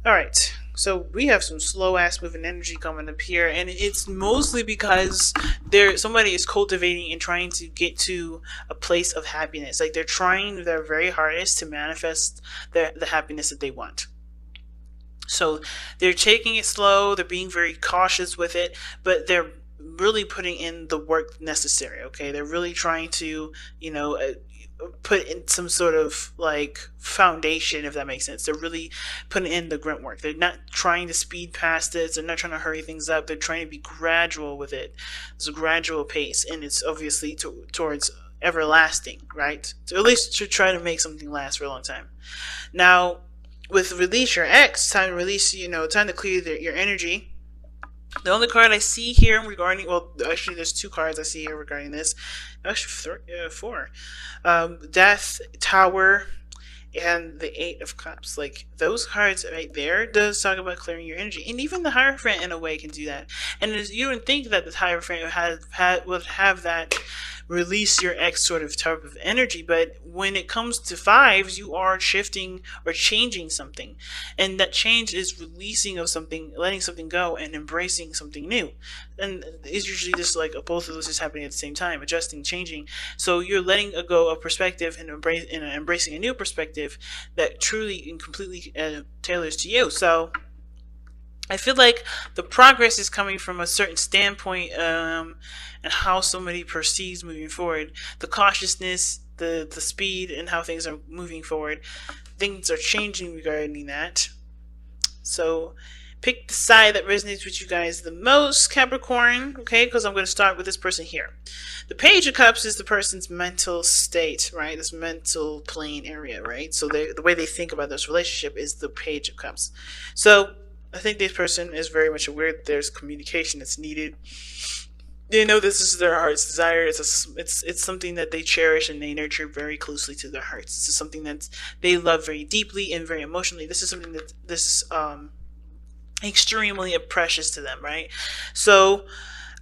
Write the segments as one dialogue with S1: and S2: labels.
S1: All right. So we have some slow ass moving energy coming up here, and it's mostly because somebody is cultivating and trying to get to a place of happiness. Like they're trying their very hardest to manifest the happiness that they want. So they're taking it slow, they're being very cautious with it, but they're really putting in the work necessary, okay? They're really trying to, put in some sort of like foundation, if that makes sense. They're really putting in the grunt work. They're not trying to speed past this, they're not trying to hurry things up, they're trying to be gradual with it. It's a gradual pace, and it's obviously towards everlasting, right? So at least to try to make something last for a long time. Now, with release your X, time to release, time to clear your energy. The only card I see here regarding, well, actually, there's two cards I see here regarding this. Actually, four. Death, Tower, and the Eight of Cups. Like, those cards right there does talk about clearing your energy. And even the Hierophant, in a way, can do that. And you would think that the Hierophant would have that release your X sort of type of energy, but when it comes to fives, you are shifting or changing something, and that change is releasing of something, letting something go, and embracing something new. And it's usually just like both of those is happening at the same time, adjusting, changing. So you're letting go of perspective and embracing a new perspective that truly and completely tailors to you. So I feel like the progress is coming from a certain standpoint, and how somebody perceives moving forward. The cautiousness, the speed, and how things are moving forward. Things are changing regarding that. So pick the side that resonates with you guys the most, Capricorn, okay? Because I'm going to start with this person here. The Page of Cups is the person's mental state, right? This mental plane area, right? So the way they think about this relationship is the Page of Cups. So I think this person is very much aware that there's communication that's needed. They know this is their heart's desire. It's something that they cherish and they nurture very closely to their hearts. This is something that they love very deeply and very emotionally. This is something that this is extremely precious to them, right? So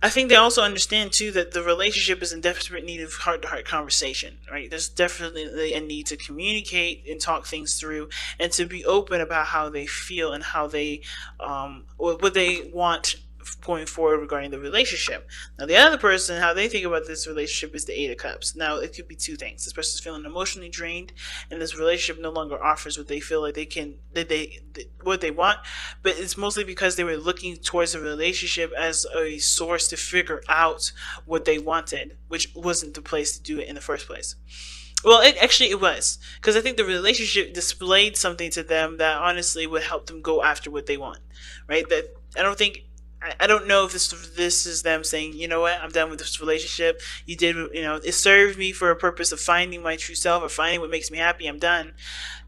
S1: I think they also understand too that the relationship is in desperate need of heart-to-heart conversation, right? There's definitely a need to communicate and talk things through, and to be open about how they feel and how they, what they want going forward regarding the relationship. Now, the other person, how they think about this relationship is the Eight of Cups. Now, it could be two things. This person's feeling emotionally drained, and this relationship no longer offers what they feel like what they want. But it's mostly because they were looking towards a relationship as a source to figure out what they wanted, which wasn't the place to do it in the first place. Well, it was, because I think the relationship displayed something to them that honestly would help them go after what they want, right? That I don't know if this is them saying, you know what, I'm done with this relationship. You did, it served me for a purpose of finding my true self or finding what makes me happy. I'm done.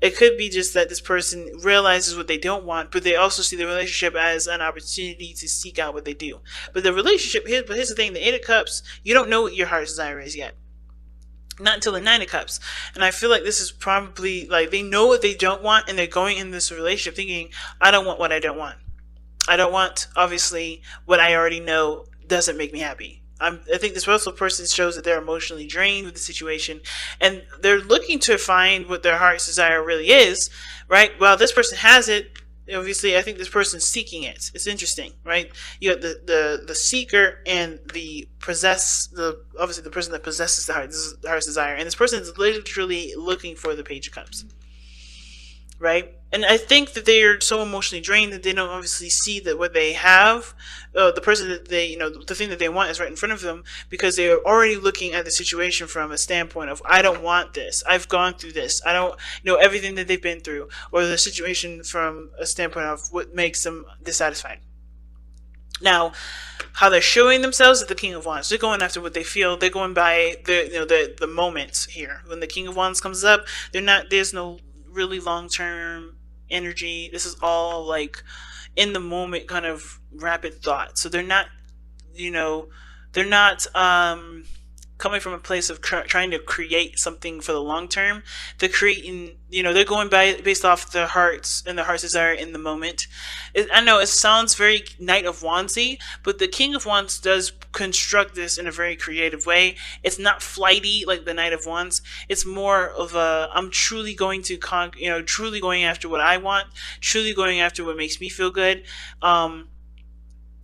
S1: It could be just that this person realizes what they don't want, but they also see the relationship as an opportunity to seek out what they do. But the relationship, here's the thing, the Eight of Cups, you don't know what your heart's desire is yet. Not until the Nine of Cups. And I feel like this is probably, like, they know what they don't want, and they're going in this relationship thinking, I don't want what I don't want. I don't want, obviously, what I already know doesn't make me happy. I think this also person shows that they're emotionally drained with the situation, and they're looking to find what their heart's desire really is, right? Well, this person has it. Obviously, I think this person's seeking it. It's interesting, right? You got the seeker and obviously the person that possesses the heart's desire, and this person is literally looking for the Page of Cups, right? And I think that they are so emotionally drained that they don't obviously see that what they have, the person that they, the thing that they want is right in front of them, because they are already looking at the situation from a standpoint of, I don't want this. I've gone through this. I don't know everything that they've been through, or the situation from a standpoint of what makes them dissatisfied. Now, how they're showing themselves is the King of Wands. They're going after what they feel. They're going by the moments here. When the King of Wands comes up, there's no really long-term energy. This is all like in the moment kind of rapid thought. So they're not coming from a place of trying to create something for the long term. They're creating, they're going by based off their hearts and their heart's desire in the moment. I know it sounds very Knight of Wandsy, but the King of Wands does construct this in a very creative way. It's not flighty like the Knight of Wands. It's more of a, I'm truly going to truly going after what I want, truly going after what makes me feel good. And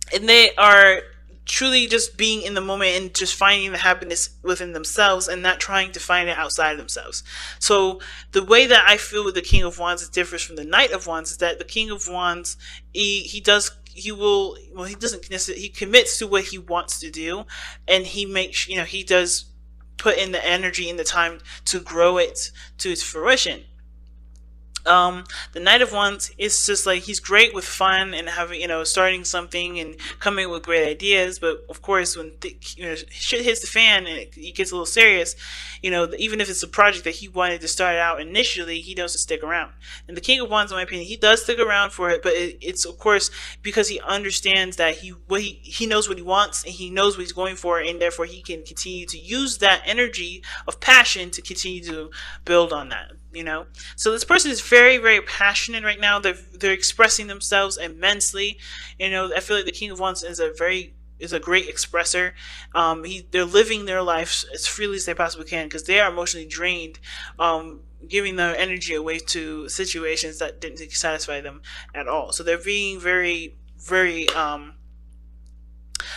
S1: they are truly just being in the moment and just finding the happiness within themselves and not trying to find it outside of themselves. So the way that I feel with the King of Wands differs from the Knight of Wands is that the King of Wands, he doesn't necessarily, he commits to what he wants to do, and he makes, he does put in the energy and the time to grow it to its fruition. The Knight of Wands is just like, he's great with fun and having, starting something and coming up with great ideas. But of course, when shit hits the fan and it gets a little serious, even if it's a project that he wanted to start out initially, he doesn't stick around. And the King of Wands, in my opinion, he does stick around for it, but it's of course because he understands that he knows what he wants and he knows what he's going for, and therefore he can continue to use that energy of passion to continue to build on that. So this person is very, very passionate right now. They're expressing themselves immensely. I feel like the King of Wands is a great expresser. They're living their life as freely as they possibly can because they are emotionally drained, giving their energy away to situations that didn't satisfy them at all. So they're being very, very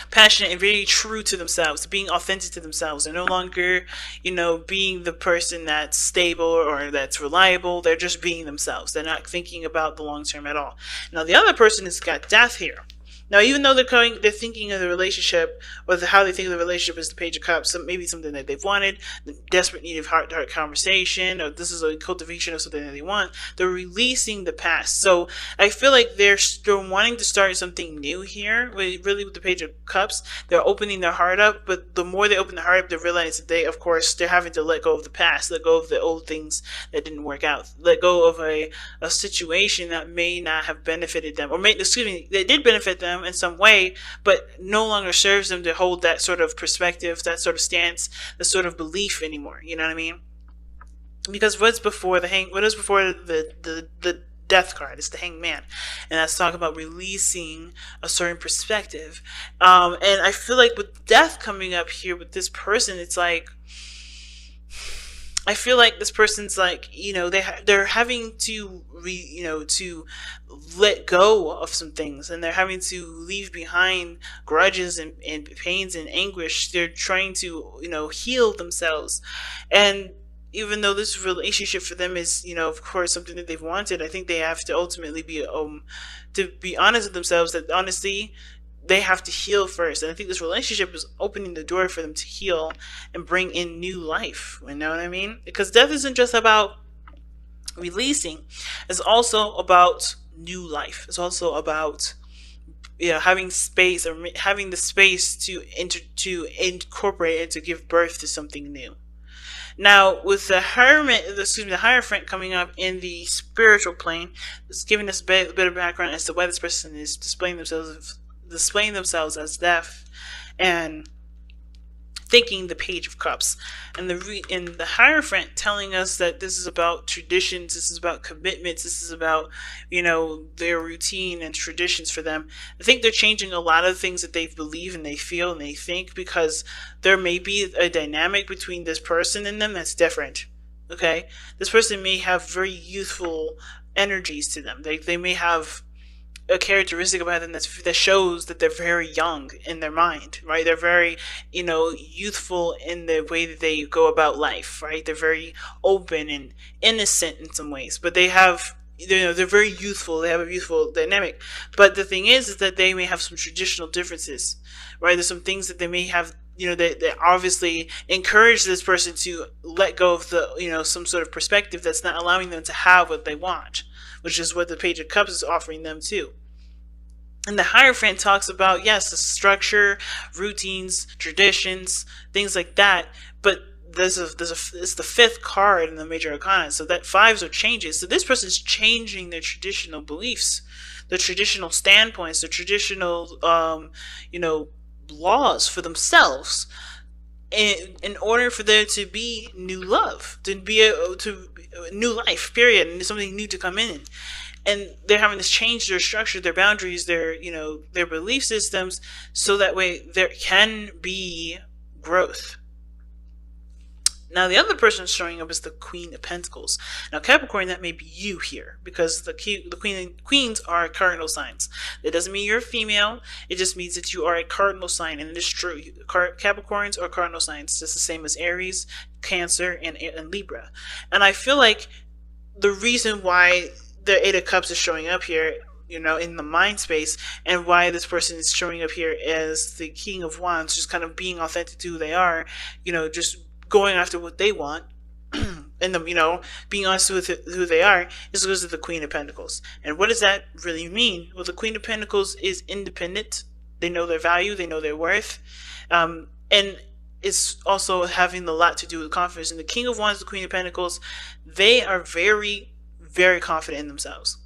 S1: passionate and very true to themselves, being authentic to themselves. They're no longer, being the person that's stable or that's reliable. They're just being themselves. They're not thinking about the long term at all. Now the other person has got death here. Now, even though they're thinking of the relationship, or how they think of the relationship is the Page of Cups, maybe something that they've wanted, the desperate need of heart-to-heart conversation, or this is a cultivation of something that they want, they're releasing the past. So I feel like they're still wanting to start something new here, really with the Page of Cups. They're opening their heart up, but the more they open their heart up, they realize that they're having to let go of the past, let go of the old things that didn't work out, let go of a situation that may not have benefited them, or that did benefit them in some way, but no longer serves them to hold that sort of perspective, that sort of stance, that sort of belief anymore. You know what I mean? Because what is before the death card? It's the Hangman, and that's talking about releasing a certain perspective. And I feel like with death coming up here with this person, it's like, I feel like this person's like, they're having to to let go of some things, and they're having to leave behind grudges and pains and anguish. They're trying to, heal themselves. And even though this relationship for them is, of course, something that they've wanted, I think they have to ultimately be honest with themselves that honestly, they have to heal first. And I think this relationship is opening the door for them to heal and bring in new life. You know what I mean? Because death isn't just about releasing. It's also about new life. It's also about having space, or having the space to incorporate and to give birth to something new. Now, with the Hierophant coming up in the spiritual plane, it's giving us a bit of background as to why this person is displaying themselves as deaf and thinking the Page of Cups, and the Hierophant telling us that this is about traditions, this is about commitments, this is about their routine and traditions for them. I think they're changing a lot of things that they believe and they feel and they think, because there may be a dynamic between this person and them that's different. Okay, this person may have very youthful energies to them. They may have a characteristic about them that shows that they're very young in their mind, right? They're very, youthful in the way that they go about life, right? They're very open and innocent in some ways, but they're very youthful. They have a youthful dynamic. But the thing is that they may have some traditional differences, right? There's some things that they may have, that obviously encourage this person to let go of the, some sort of perspective that's not allowing them to have what they want, which is what the Page of Cups is offering them too. And the Hierophant talks about, yes, the structure, routines, traditions, things like that. But it's the fifth card in the Major Arcana, so that fives are changes. So this person's changing their traditional beliefs, the traditional standpoints, the traditional, laws for themselves. in order for there to be new love, to be to new life, period, and something new to come in. And they're having to change their structure, their boundaries, their their belief systems, so that way there can be growth. Now the other person showing up is the Queen of Pentacles. Now Capricorn, that may be you here, because the queens are cardinal signs. That doesn't mean you're a female. It just means that you are a cardinal sign, and it is true. Capricorns are cardinal signs, just the same as Aries, Cancer, and Libra. And I feel like the reason why the Eight of Cups is showing up here, in the mind space, and why this person is showing up here as the King of Wands, just kind of being authentic to who they are, just going after what they want, and being honest with who they are, is because of the Queen of Pentacles. And what does that really mean? Well, the Queen of Pentacles is independent. They know their value. They know their worth. And it's also having a lot to do with confidence. And the King of Wands, the Queen of Pentacles, they are very, very confident in themselves.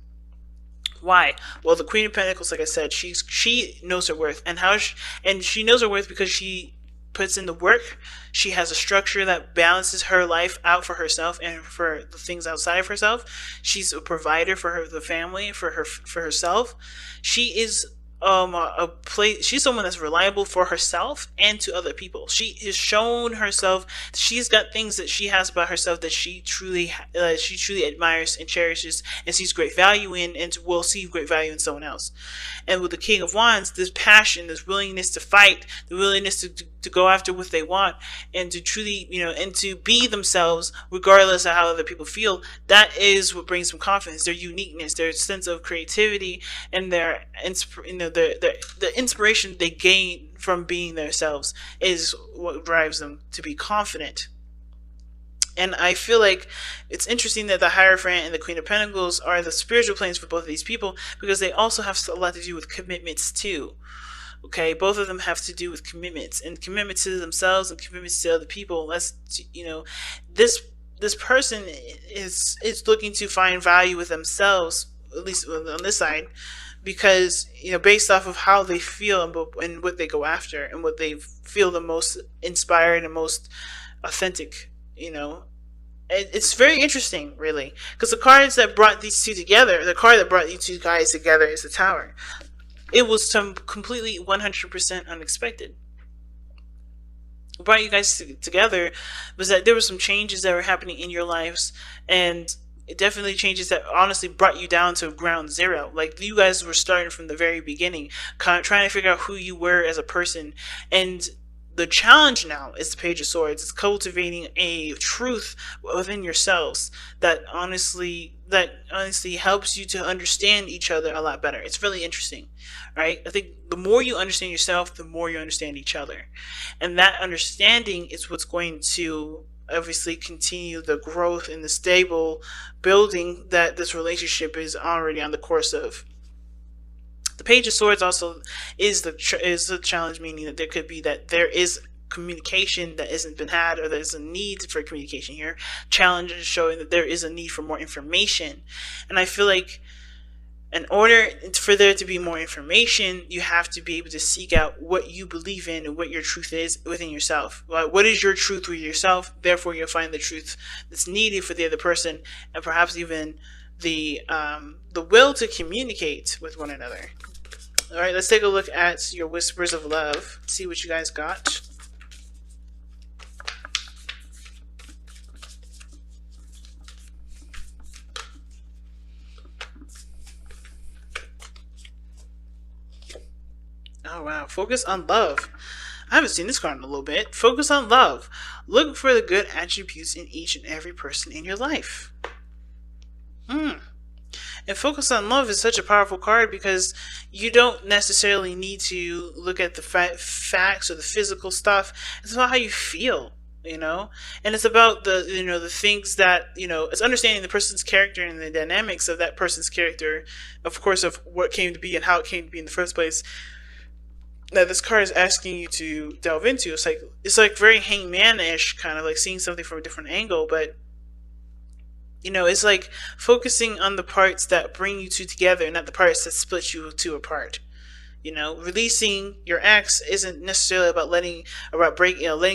S1: Why? Well, the Queen of Pentacles, like I said, she knows her worth, and she knows her worth because she puts in the work. She has a structure that balances her life out for herself and for the things outside of herself. She's a provider for the family, for herself. She is she's someone that's reliable for herself and to other people. She has shown herself. She's got things that she has about herself that she truly admires and cherishes, and sees great value in, and will see great value in someone else. And with the King of Wands, this passion, this willingness to fight, the willingness to go after what they want, and to truly, and to be themselves regardless of how other people feel. That is what brings them confidence. Their uniqueness, their sense of creativity, and their the inspiration they gain from being themselves is what drives them to be confident. And I feel like it's interesting that the Hierophant and the Queen of Pentacles are the spiritual planes for both of these people, because they also have a lot to do with commitments too. Okay, both of them have to do with commitments, and commitments to themselves and commitments to other people. This person is looking to find value with themselves, at least on this side, because based off of how they feel and what they go after, and what they feel the most inspired and most authentic. It's very interesting, really, because the cards that brought these two together, the card that brought these two guys together, is the Tower. It was completely 100% unexpected. What brought you guys together was that there were some changes that were happening in your lives, and it definitely changes that honestly brought you down to ground zero. Like, you guys were starting from the very beginning, trying to figure out who you were as a person. And the challenge now is the Page of Swords. It's cultivating a truth within yourselves that honestly helps you to understand each other a lot better. It's really interesting, right? I think the more you understand yourself, the more you understand each other. And that understanding is what's going to obviously continue the growth and the stable building that this relationship is already on the course of. The Page of Swords also is the challenge, meaning that there is communication that hasn't been had, or there's a need for communication here. Challenge is showing that there is a need for more information. And I feel like in order for there to be more information, you have to be able to seek out what you believe in and what your truth is within yourself. What is your truth with yourself? Therefore, you'll find the truth that's needed for the other person, and perhaps even the will to communicate with one another. All right, let's take a look at your whispers of love. See what you guys got. Oh wow, focus on love. I haven't seen this card in a little bit. Focus on love. Look for the good attributes in each and every person in your life. And focus on love is such a powerful card, because you don't necessarily need to look at the facts or the physical stuff. It's about how you feel, and it's about the things that, it's understanding the person's character and the dynamics of that person's character, of course, of what came to be and how it came to be in the first place, that this card is asking you to delve into. It's like very hangman-ish, kind of like seeing something from a different angle, but it's like focusing on the parts that bring you two together, not the parts that split you two apart. You know, releasing your ex isn't necessarily about letting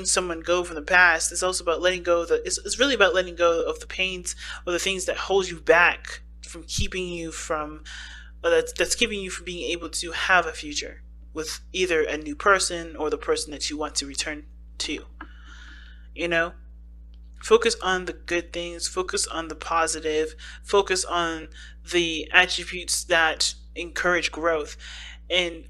S1: someone go from the past. It's also about letting go of it's really about letting go of the pains or the things that hold you back from keeping you from that's keeping you from being able to have a future with either a new person or the person that you want to return to. You know, focus on the good things, focus on the positive, focus on the attributes that encourage growth, and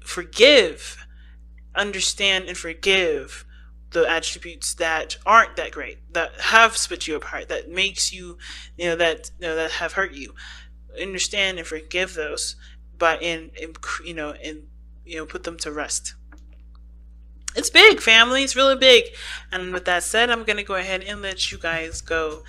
S1: understand and forgive the attributes that aren't that great, that have split you apart, that makes you, that have hurt you. Understand and forgive those, but put them to rest. It's big, family. It's really big. And with that said, I'm going to go ahead and let you guys go.